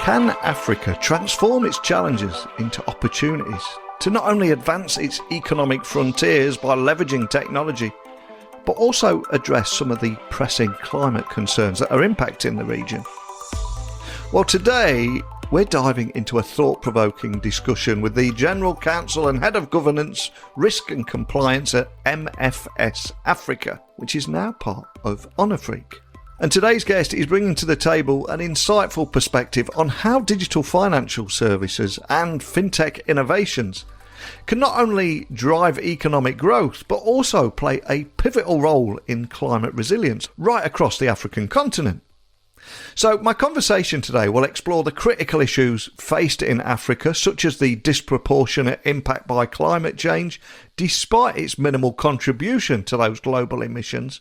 Can Africa transform its challenges into opportunities to not only advance its economic frontiers by leveraging technology, but also address some of the pressing climate concerns that are impacting the region? Well, today we're diving into a thought-provoking discussion with the General Counsel and Head of Governance, Risk and Compliance at MFS Africa, which is now part of Onafrique. And today's guest is bringing to the table an insightful perspective on how digital financial services and fintech innovations can not only drive economic growth, but also play a pivotal role in climate resilience right across the African continent. So my conversation today will explore the critical issues faced in Africa, such as the disproportionate impact by climate change, despite its minimal contribution to those global emissions,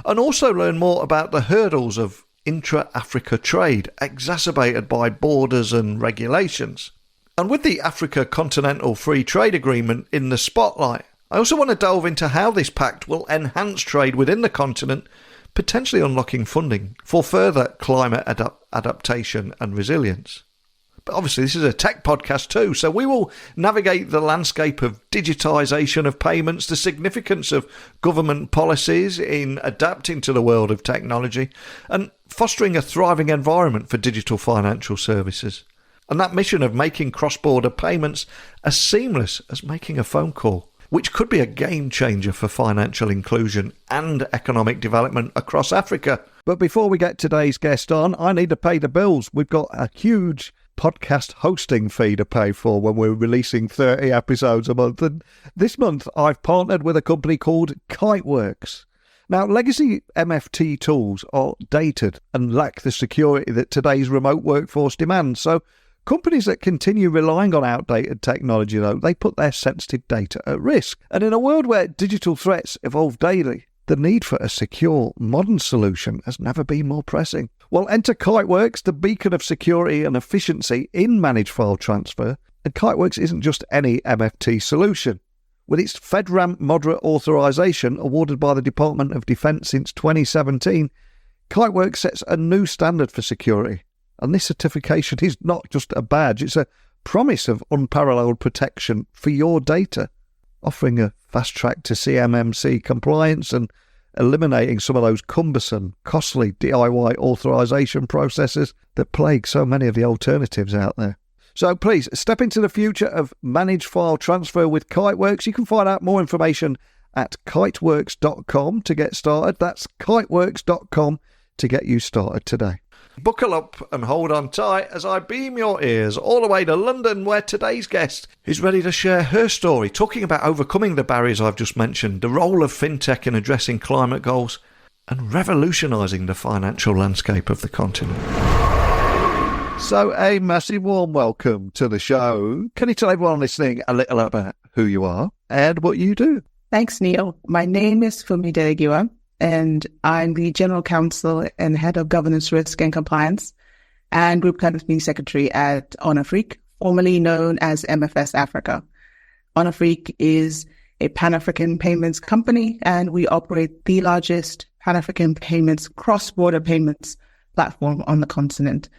and also learn more about the hurdles of intra-Africa trade, exacerbated by borders and regulations. And with the Africa Continental Free Trade Agreement in the spotlight, I also want to delve into how this pact will enhance trade within the continent, potentially unlocking funding for further climate adaptation and resilience. But obviously this is a tech podcast too, so we will navigate the landscape of digitisation of payments, the significance of government policies in adapting to the world of technology, and fostering a thriving environment for digital financial services. And that mission of making cross-border payments as seamless as making a phone call, which could be a game changer for financial inclusion and economic development across Africa. But before we get today's guest on, I need to pay the bills. We've got a huge podcast hosting fee to pay for when we're releasing 30 episodes a month. And this month, I've partnered with a company called Kiteworks. Now, legacy MFT tools are dated and lack the security that today's remote workforce demands. So companies that continue relying on outdated technology, though, they put their sensitive data at risk. And in a world where digital threats evolve daily, the need for a secure, modern solution has never been more pressing. Well, enter Kiteworks, the beacon of security and efficiency in managed file transfer. And Kiteworks isn't just any MFT solution. With its FedRAMP moderate authorization awarded by the Department of Defense since 2017, Kiteworks sets a new standard for security. And this certification is not just a badge, it's a promise of unparalleled protection for your data, offering a fast track to CMMC compliance and eliminating some of those cumbersome, costly DIY authorization processes that plague so many of the alternatives out there. So please, step into the future of managed file transfer with Kiteworks. You can find out more information at kiteworks.com to get started. That's kiteworks.com to get you started today. Buckle up and hold on tight as I beam your ears all the way to London, where today's guest is ready to share her story, talking about overcoming the barriers I've just mentioned, the role of fintech in addressing climate goals, and revolutionising the financial landscape of the continent. So a massive warm welcome to the show. Can you tell everyone listening a little about who you are and what you do? Thanks, Neil. My name is Funmi Delegiwa, and I'm the General Counsel and Head of Governance, Risk and Compliance and Group Company Secretary at Onafrique, formerly known as MFS Africa. Onafrique is a Pan-African payments company, and we operate the largest Pan-African payments, cross-border payments platform on the continent,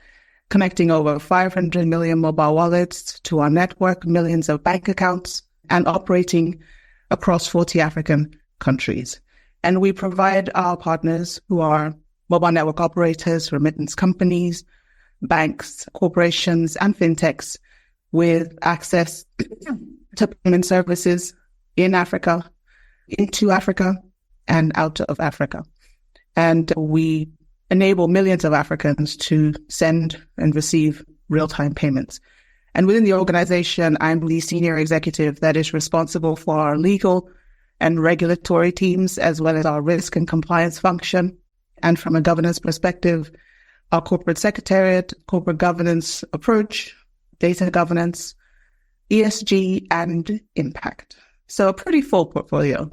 connecting over 500 million mobile wallets to our network, millions of bank accounts, and operating across 40 African countries. And we provide our partners, who are mobile network operators, remittance companies, banks, corporations, and fintechs, with access to payment services in Africa, into Africa, and out of Africa. And we enable millions of Africans to send and receive real-time payments. And within the organization, I'm the senior executive that is responsible for our legal and regulatory teams, as well as our risk and compliance function. And from a governance perspective, our corporate secretariat, corporate governance approach, data governance, ESG, and impact. So a pretty full portfolio.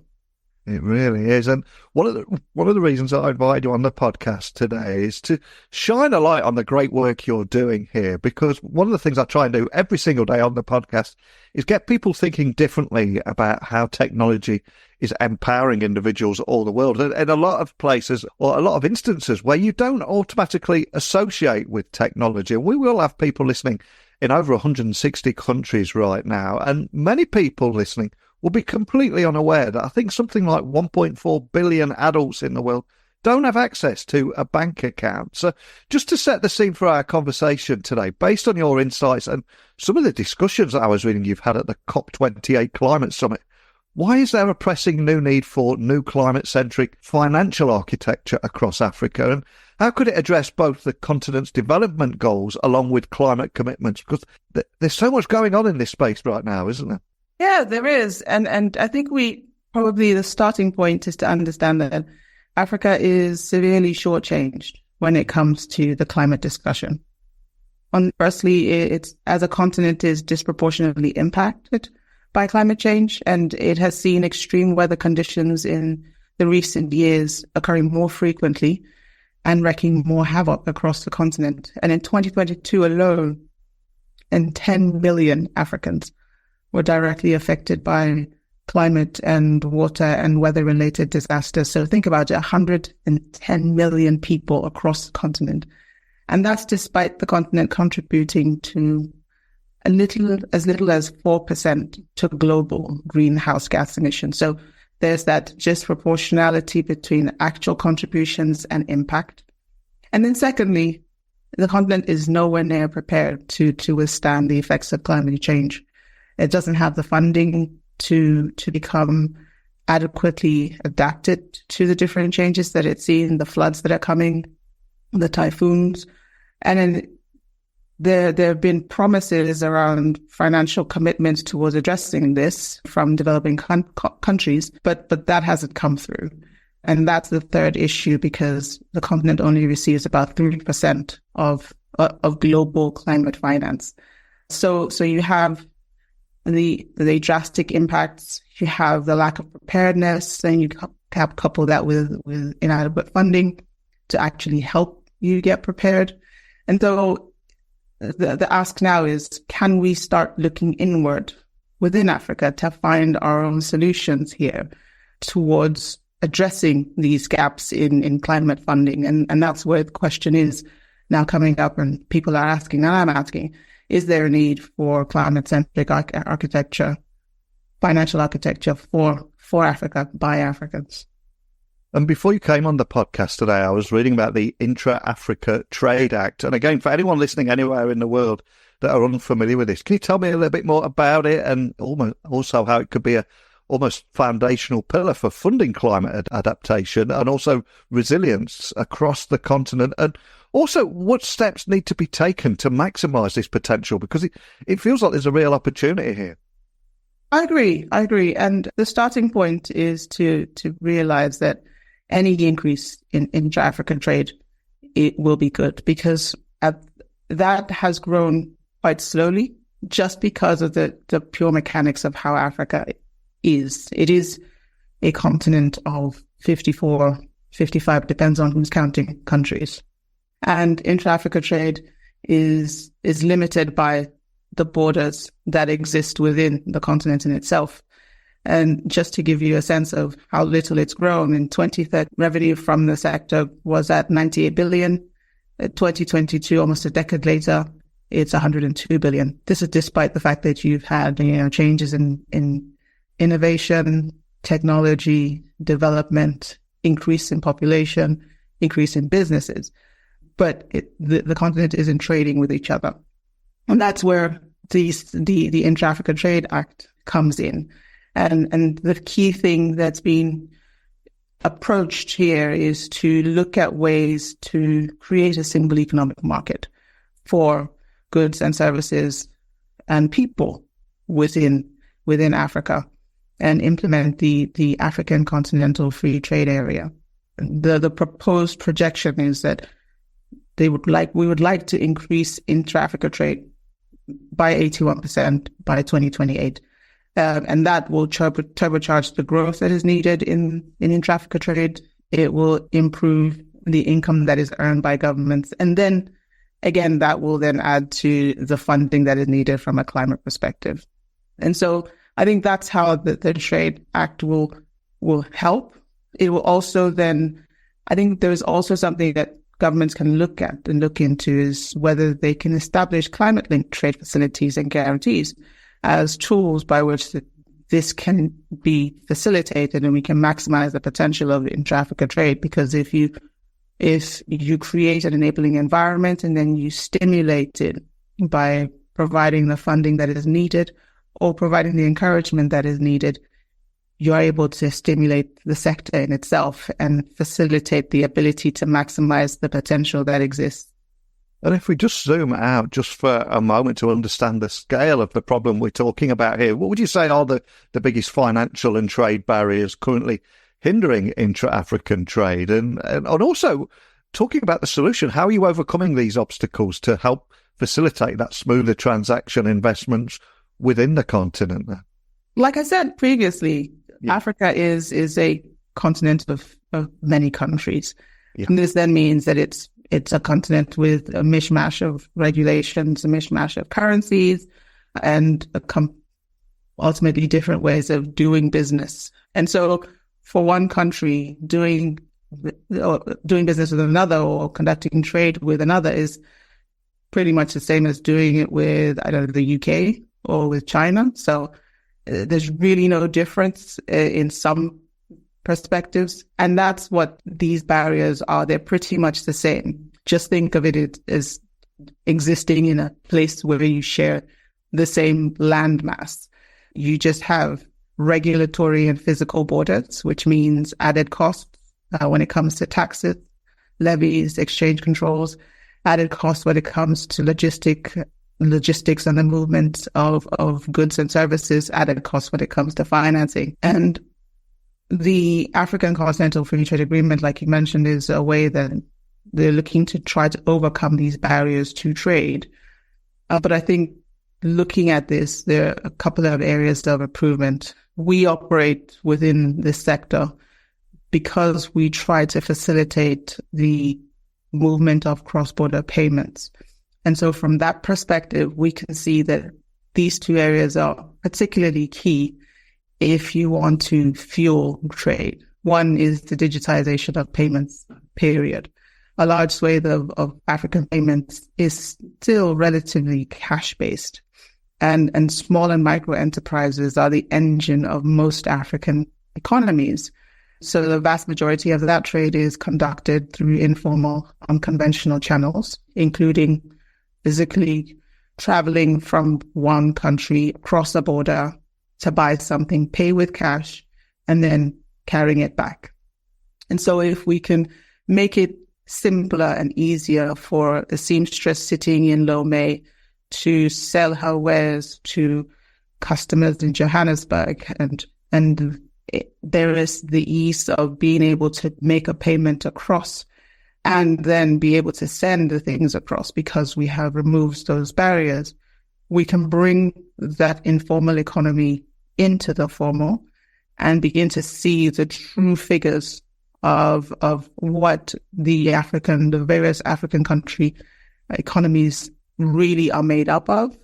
It really is. And one of the reasons I invited you on the podcast today is to shine a light on the great work you're doing here, because one of the things I try and do every single day on the podcast is get people thinking differently about how technology is empowering individuals all the world. And in a lot of places, or a lot of instances where you don't automatically associate with technology. And we will have people listening in over 160 countries right now, and many people listening will be completely unaware that I think something like 1.4 billion adults in the world don't have access to a bank account. So just to set the scene for our conversation today, based on your insights and some of the discussions that I was reading you've had at the COP28 Climate Summit, why is there a pressing new need for new climate-centric financial architecture across Africa? And how could it address both the continent's development goals along with climate commitments? Because there's so much going on in this space right now, isn't there? Yeah, there is. And I think the starting point is to understand that Africa is severely shortchanged when it comes to the climate discussion. Firstly, it's as a continent is disproportionately impacted by climate change, and it has seen extreme weather conditions in the recent years occurring more frequently and wreaking more havoc across the continent. And in 2022 alone, 10 million Africans were directly affected by climate and water and weather-related disasters. So think about it, 110 million people across the continent. And that's despite the continent contributing to as little as 4% to global greenhouse gas emissions. So there's that disproportionality between actual contributions and impact. And then secondly, the continent is nowhere near prepared to withstand the effects of climate change. It doesn't have the funding to become adequately adapted to the different changes that it's seen, the floods that are coming, the typhoons. And then there have been promises around financial commitments towards addressing this from developing countries, but that hasn't come through. And that's the third issue, because the continent only receives about 3% of global climate finance. So you have the drastic impacts, you have the lack of preparedness, and you have couple that with inadequate funding to actually help you get prepared. And so the ask now is, can we start looking inward within Africa to find our own solutions here towards addressing these gaps in climate funding? And that's where the question is now coming up, and people are asking, and I'm asking, is there a need for climate-centric architecture, financial architecture for Africa by Africans? And before you came on the podcast today, I was reading about the Intra-Africa Trade Act. And again, for anyone listening anywhere in the world that are unfamiliar with this, can you tell me a little bit more about it, and also how it could be a almost foundational pillar for funding climate adaptation and also resilience across the continent? And also, what steps need to be taken to maximise this potential? Because it feels like there's a real opportunity here. I agree. And the starting point is to realise that any increase in intra-African trade, it will be good, because that has grown quite slowly just because of the pure mechanics of how Africa is. It is a continent of 54, 55, depends on who's counting, countries. And intra-Africa trade is limited by the borders that exist within the continent in itself. And just to give you a sense of how little it's grown, in 2013, revenue from the sector was at 98 billion. In 2022, almost a decade later, it's 102 billion. This is despite the fact that you've had, changes in innovation, technology, development, increase in population, increase in businesses. But the continent isn't trading with each other. And that's where the Intra-Africa Trade Act comes in. And the key thing that's been approached here is to look at ways to create a single economic market for goods and services and people within Africa, and implement the African Continental Free Trade Area. The proposed projection is that we would like to increase intra-Africa trade by 81% by 2028. And that will turbocharge the growth that is needed in intra-Africa trade. It will improve the income that is earned by governments. And then, again, that will then add to the funding that is needed from a climate perspective. And so I think that's how the Trade Act will help. It will also then, I think there's also something that governments can look at and look into is whether they can establish climate-linked trade facilities and guarantees as tools by which this can be facilitated and we can maximize the potential of intra-Africa trade. Because if you create an enabling environment and then you stimulate it by providing the funding that is needed or providing the encouragement that is needed, you're able to stimulate the sector in itself and facilitate the ability to maximize the potential that exists. And if we just zoom out just for a moment to understand the scale of the problem we're talking about here, what would you say are the biggest financial and trade barriers currently hindering intra-African trade? And also talking about the solution, how are you overcoming these obstacles to help facilitate that smoother transaction investments within the continent? Like I said previously, Africa is a continent of many countries. Yeah. And this then means that it's a continent with a mishmash of regulations, a mishmash of currencies, and ultimately different ways of doing business. And so for one country, doing business with another or conducting trade with another is pretty much the same as doing it with, the UK or with China. So there's really no difference in some perspectives. And that's what these barriers are. They're pretty much the same. Just think of it as existing in a place where you share the same landmass. You just have regulatory and physical borders, which means added costs when it comes to taxes, levies, exchange controls, added costs when it comes to logistics and the movement of goods and services, added costs when it comes to financing. And the African Continental Free Trade Agreement, like you mentioned, is a way that they're looking to try to overcome these barriers to trade. But I think looking at this, there are a couple of areas of improvement. We operate within this sector because we try to facilitate the movement of cross-border payments. And so from that perspective, we can see that these two areas are particularly key if you want to fuel trade. One is the digitization of payments, period. A large swathe of African payments is still relatively cash-based. And small and micro enterprises are the engine of most African economies. So the vast majority of that trade is conducted through informal, unconventional channels, including physically traveling from one country across a border to buy something, pay with cash, and then carrying it back. And so if we can make it simpler and easier for the seamstress sitting in Lomé to sell her wares to customers in Johannesburg, and there is the ease of being able to make a payment across and then be able to send the things across because we have removed those barriers, we can bring that informal economy into the formal and begin to see the true figures of what the various African country economies really are made up of.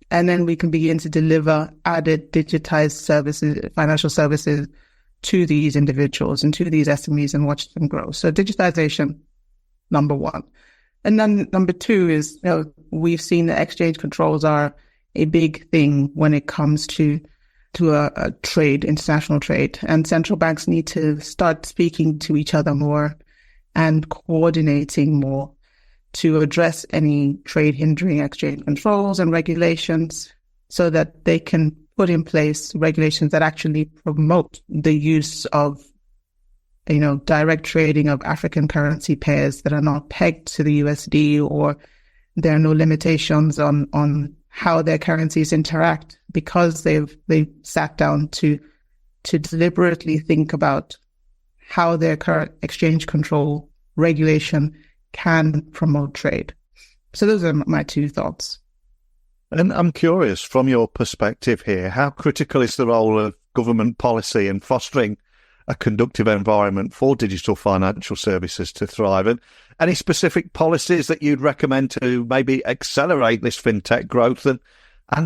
And then we can begin to deliver added digitized services, financial services to these individuals and to these SMEs and watch them grow. So digitization, number one. And then number two is, we've seen that exchange controls are a big thing when it comes to a trade, international trade. And central banks need to start speaking to each other more and coordinating more to address any trade hindering exchange controls and regulations so that they can put in place regulations that actually promote the use of, direct trading of African currency pairs that are not pegged to the USD, or there are no limitations on how their currencies interact because they've sat down to deliberately think about how their current exchange control regulation can promote trade. So those are my two thoughts. And I'm curious, from your perspective here, how critical is the role of government policy in fostering a conducive environment for digital financial services to thrive? And any specific policies that you'd recommend to maybe accelerate this fintech growth and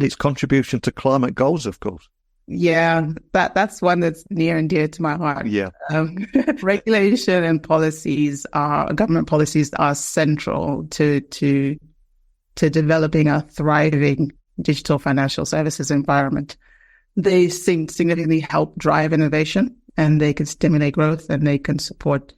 its contribution to climate goals, of course? Yeah, that's one that's near and dear to my heart. Yeah. Regulation and government policies are central to developing a thriving digital financial services environment. They significantly help drive innovation, and they can stimulate growth, and they can support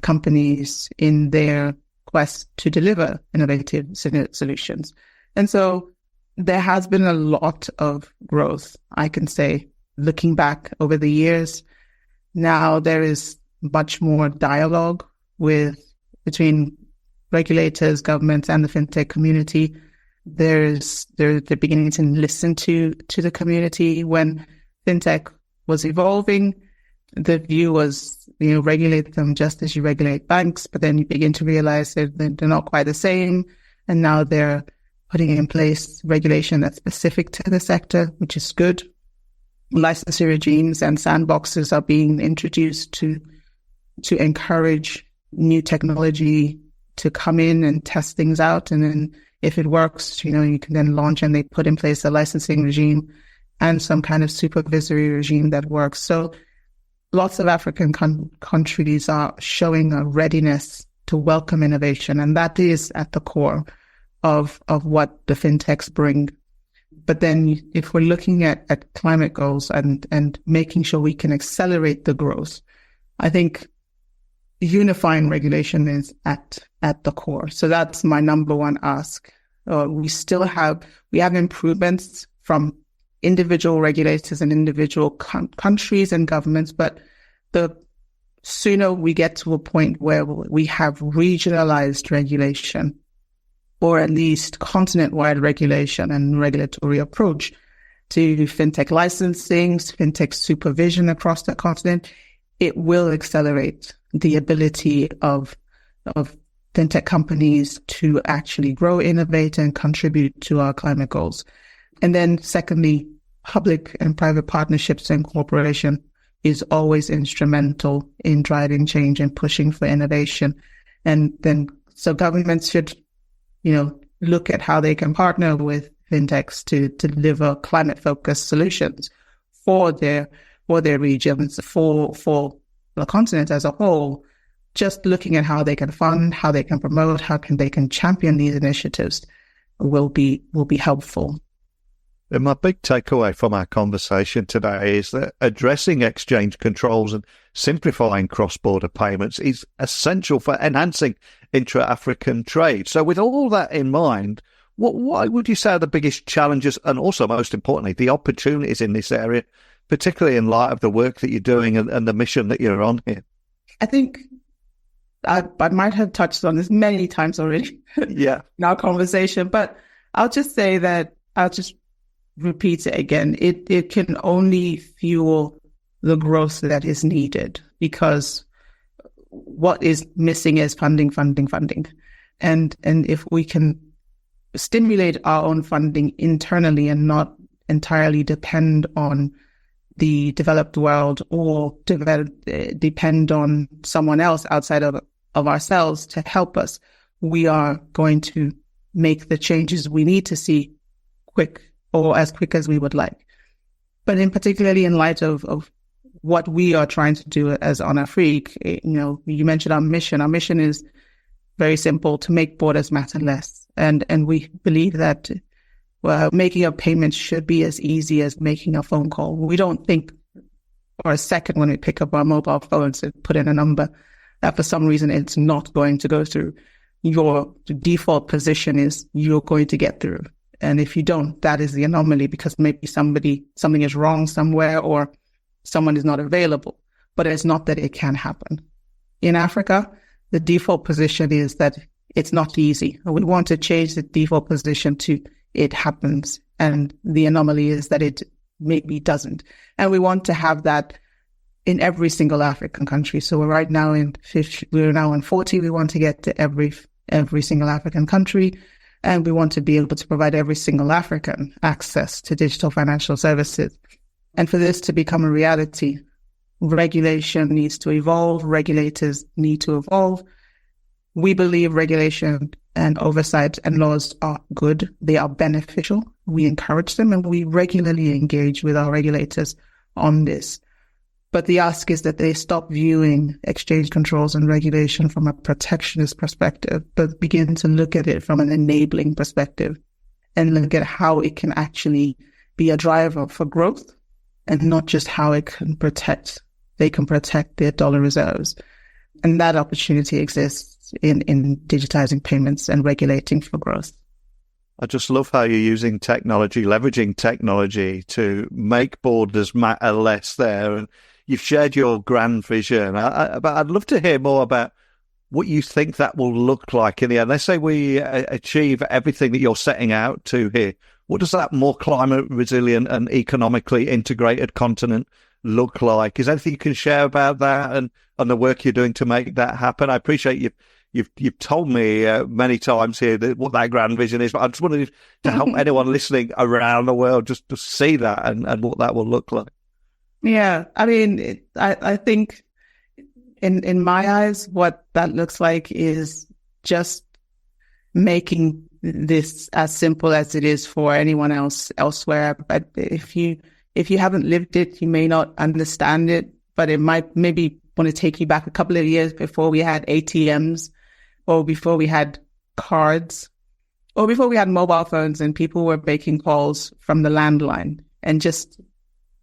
companies in their quest to deliver innovative solutions. And so there has been a lot of growth, I can say, looking back over the years. Now there is much more dialogue between regulators, governments, and the fintech community. They're beginning to listen to the community. When fintech was evolving, the view was, regulate them just as you regulate banks, but then you begin to realize that they're not quite the same. And now they're putting in place regulation that's specific to the sector, which is good. Licensing regimes and sandboxes are being introduced to encourage new technology to come in and test things out. And then if it works, you can then launch, and they put in place a licensing regime and some kind of supervisory regime that works. So lots of African countries are showing a readiness to welcome innovation. And that is at the core of what the fintechs bring. But then if we're looking at climate goals and making sure we can accelerate the growth, I think unifying regulation is at the core. So that's my number one ask. We have improvements from individual regulators and individual countries and governments, but the sooner we get to a point where we have regionalized regulation, or at least continent-wide regulation and regulatory approach to fintech licensing, fintech supervision across the continent, it will accelerate the ability of fintech companies to actually grow, innovate, and contribute to our climate goals. And then secondly, public and private partnerships and cooperation is always instrumental in driving change and pushing for innovation. And then, so governments should look at how they can partner with fintechs to deliver climate-focused solutions for their regions, for the continent as a whole. Just looking at how they can fund, how they can promote, they can champion these initiatives will be helpful. And my big takeaway from our conversation today is that addressing exchange controls and simplifying cross-border payments is essential for enhancing intra-African trade. So with all that in mind, what would you say are the biggest challenges and also, most importantly, the opportunities in this area, particularly in light of the work that you're doing and the mission that you're on here? I think I might have touched on this many times already in our conversation, but I'll just repeat it again. It can only fuel the growth that is needed, because what is missing is funding. And if we can stimulate our own funding internally and not entirely depend on the developed world or depend on someone else outside of ourselves to help us, we are going to make the changes we need to see quick, or as quick as we would like. But in particularly in light of what we are trying to do as On Afrique, you mentioned our mission. Our mission is very simple: to make borders matter less. And we believe that making a payment should be as easy as making a phone call. We don't think for a second when we pick up our mobile phones and put in a number that for some reason it's not going to go through. Your default position is you're going to get through. And if you don't, that is the anomaly, because maybe something is wrong somewhere, or someone is not available. But it's not that it can happen. In Africa, the default position is that it's not easy. We want to change the default position to it happens. And the anomaly is that it maybe doesn't. And we want to have that in every single African country. So we're now in 40. We want to get to every single African country. And we want to be able to provide every single African access to digital financial services. And for this to become a reality, regulation needs to evolve, regulators need to evolve. We believe regulation and oversight and laws are good. They are beneficial. We encourage them and we regularly engage with our regulators on this. But the ask is that they stop viewing exchange controls and regulation from a protectionist perspective, but begin to look at it from an enabling perspective and look at how it can actually be a driver for growth and not just how it can protect. They can protect their dollar reserves. And that opportunity exists in digitizing payments and regulating for growth. I just love how you're using technology, leveraging technology to make borders matter less there. And you've shared your grand vision. But I'd love to hear more about what you think that will look like in the end. Let's say we achieve everything that you're setting out to here. What does that more climate resilient and economically integrated continent look like? Is there anything you can share about that and the work you're doing to make that happen? I appreciate you've told me many times here what that grand vision is, but I just wanted to help anyone listening around the world just to see that and what that will look like. Yeah, I mean, I think in my eyes, what that looks like is just making this as simple as it is for anyone else elsewhere. But if you haven't lived it, you may not understand it, but it might maybe want to take you back a couple of years before we had ATMs or before we had cards or before we had mobile phones and people were making calls from the landline, and just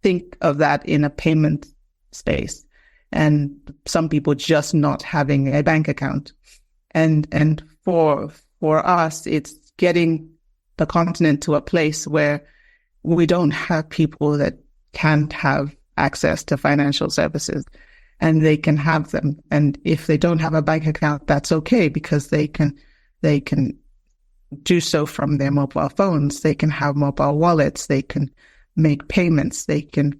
think of that in a payment space, and some people just not having a bank account. And for us, it's getting the continent to a place where we don't have people that can't have access to financial services, and they can have them. And if they don't have a bank account, that's okay, because they can do so from their mobile phones. They can have mobile wallets. They can make payments. They can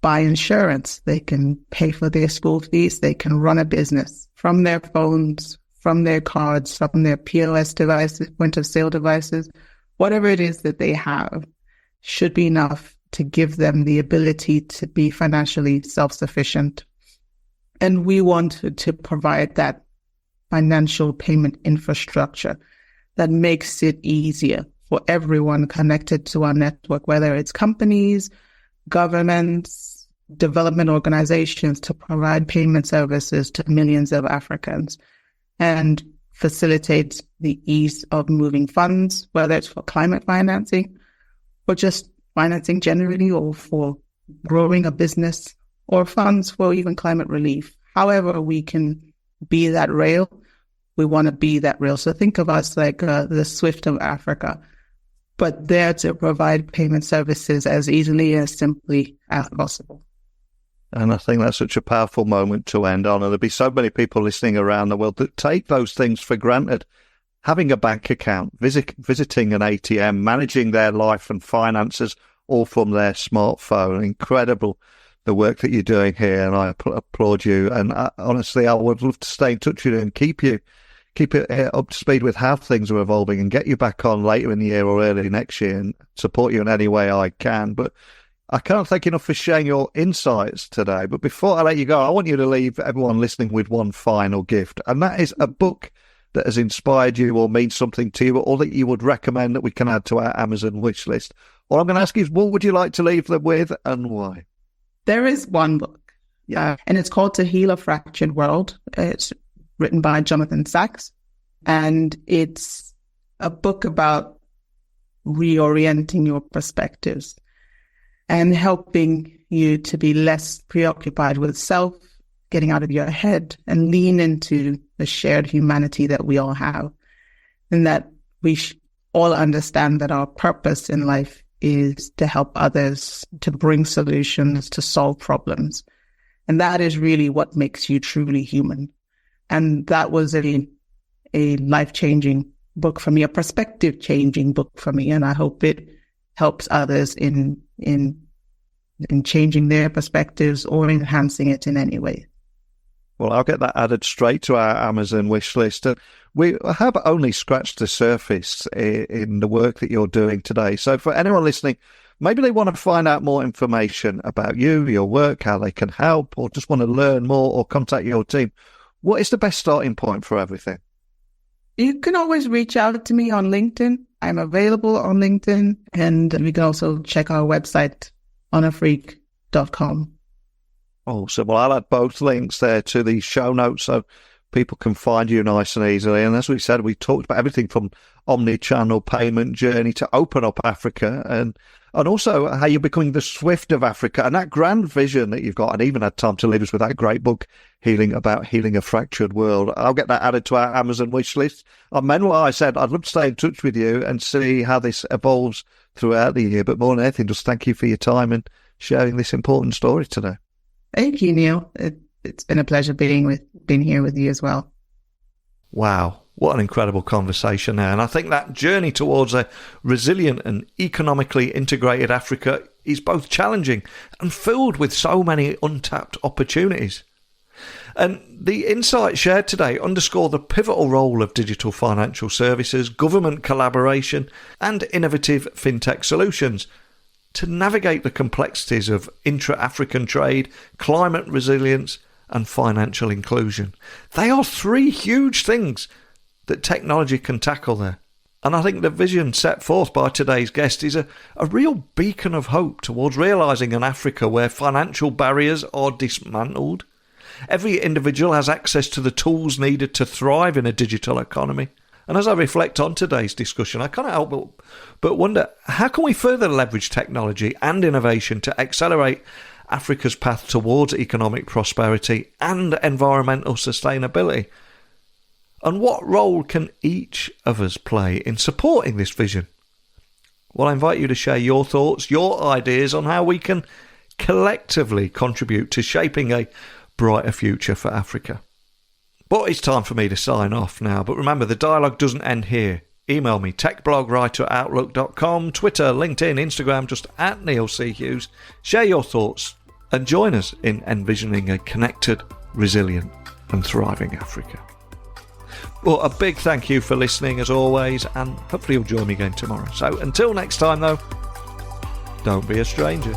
buy insurance. They can pay for their school fees. They can run a business from their phones, from their cards, from their POS devices, point of sale devices. Whatever it is that they have should be enough to give them the ability to be financially self-sufficient. And we want to provide that financial payment infrastructure that makes it easier for everyone connected to our network, whether it's companies, governments, development organizations, to provide payment services to millions of Africans and facilitate the ease of moving funds, whether it's for climate financing or just financing generally, or for growing a business, or funds for even climate relief. However we can be that rail, we want to be that rail. So think of us like the SWIFT of Africa, but there to provide payment services as easily and simply as possible. And I think that's such a powerful moment to end on. And there'll be so many people listening around the world that take those things for granted. Having a bank account, visiting an ATM, managing their life and finances all from their smartphone. Incredible, the work that you're doing here, and I applaud you. And honestly, I would love to stay in touch with you and keep it up to speed with how things are evolving, and get you back on later in the year or early next year and support you in any way I can. But I can't thank you enough for sharing your insights today. But before I let you go, I want you to leave everyone listening with one final gift, and that is a book that has inspired you or means something to you, or that you would recommend that we can add to our Amazon wish list. All I'm going to ask is, what would you like to leave them with and why? There is one book, and it's called To Heal a Fractured World. It's written by Jonathan Sachs, and it's a book about reorienting your perspectives and helping you to be less preoccupied with self, getting out of your head and lean into the shared humanity that we all have, and that we all understand that our purpose in life is to help others, to bring solutions, to solve problems. And that is really what makes you truly human. And that was a life-changing book for me, a perspective-changing book for me. And I hope it helps others in changing their perspectives or enhancing it in any way. Well, I'll get that added straight to our Amazon wish list. And we have only scratched the surface in the work that you're doing today. So for anyone listening, maybe they want to find out more information about you, your work, how they can help, or just want to learn more or contact your team. What is the best starting point for everything? You can always reach out to me on LinkedIn. I'm available on LinkedIn, and we can also check our website, onafreak.com. Awesome. Well, I'll add both links there to the show notes so people can find you nice and easily. And as we said, we talked about everything from omni-channel payment journey to open up Africa and also how you're becoming the Swift of Africa and that grand vision that you've got, and even had time to leave us with that great book, Healing a Fractured World. I'll get that added to our Amazon wish list. Meanwhile, I said I'd love to stay in touch with you and see how this evolves throughout the year. But more than anything, just thank you for your time and sharing this important story today. Thank you, Neil. It's been a pleasure being here with you as well. Wow, what an incredible conversation there. And I think that journey towards a resilient and economically integrated Africa is both challenging and filled with so many untapped opportunities. And the insights shared today underscore the pivotal role of digital financial services, government collaboration, and innovative fintech solutions to navigate the complexities of intra-African trade, climate resilience, and financial inclusion. They are three huge things that technology can tackle there. And I think the vision set forth by today's guest is a real beacon of hope towards realising an Africa where financial barriers are dismantled. Every individual has access to the tools needed to thrive in a digital economy. And as I reflect on today's discussion, I can't help but wonder, how can we further leverage technology and innovation to accelerate Africa's path towards economic prosperity and environmental sustainability? And what role can each of us play in supporting this vision? Well, I invite you to share your thoughts, your ideas on how we can collectively contribute to shaping a brighter future for Africa. But it's time for me to sign off now. But remember, the dialogue doesn't end here. Email me, techblogwriter@outlook.com, Twitter, LinkedIn, Instagram, just @NeilC. Share your thoughts and join us in envisioning a connected, resilient and thriving Africa. Well, a big thank you for listening as always, and hopefully you'll join me again tomorrow. So until next time though, don't be a stranger.